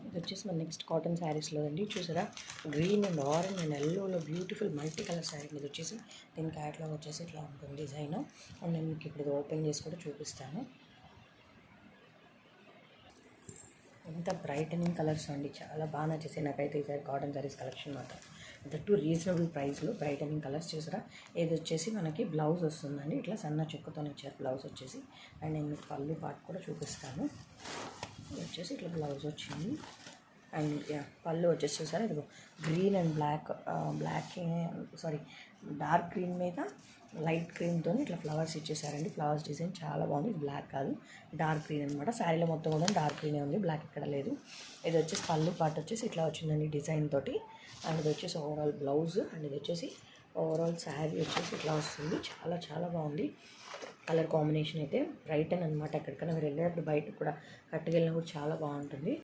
ఇది వచ్చేసి మన నెక్స్ట్ కాటన్ శారీస్లో అండి. చూసారా, గ్రీన్ అండ్ ఆరెంజ్ అండ్ ఎల్లోలో బ్యూటిఫుల్ మల్టీ కలర్ శారీ. ఇది వచ్చేసి దీని క్యాట్లాగ్ వచ్చేసి ఇట్లా ఉంటుంది డిజైన్. అండ్ నేను మీకు ఇప్పుడు ఇది ఓపెన్ చేసి కూడా చూపిస్తాను. ఎంత బ్రైటనింగ్ కలర్స్ అండి, చాలా బాగా నచ్చేసి నాకైతే ఈసారి కాటన్ శారీస్ కలెక్షన్ మాత్రం. దట్టు రీజనబుల్ ప్రైస్లో బ్రైటనింగ్ కలర్స్. చూసారా, ఇది వచ్చేసి మనకి బ్లౌజ్ వస్తుందండి, ఇట్లా సన్న చెక్కుతో ఇచ్చారు బ్లౌజ్ వచ్చేసి. అండ్ నేను మీకు పళ్ళు పాటు కూడా చూపిస్తాను. ఇది వచ్చేసి ఇట్లా బ్లౌజ్ వచ్చింది. అండ్ పళ్ళు వచ్చేసి చూసారా, ఇది గ్రీన్ అండ్ డార్క్ గ్రీన్ మీద లైట్ గ్రీన్తో ఇట్లా ఫ్లవర్స్ ఇచ్చేసారండి. ఫ్లవర్స్ డిజైన్ చాలా బాగుంది. ఇది బ్లాక్ కాదు, డార్క్ గ్రీన్ అనమాట. శారీలో మొత్తం కూడా డార్క్ గ్రీనే ఉంది, బ్లాక్ ఇక్కడ లేదు. ఇది వచ్చేసి పళ్ళు పాటు వచ్చేసి ఇట్లా వచ్చిందండి డిజైన్ తోటి. అండ్ ఇది వచ్చేసి ఓవరాల్ బ్లౌజ్. అండ్ ఇది వచ్చేసి ఓవరాల్ శారీ వచ్చేసి ఇట్లా వస్తుంది. చాలా చాలా బాగుంది కలర్ కాంబినేషన్ అయితే. బ్రైటన్ అనమాట. ఎక్కడికైనా మీరు వెళ్ళేటప్పుడు బయటకు కూడా కట్టుకెళ్ళినా కూడా చాలా బాగుంటుంది.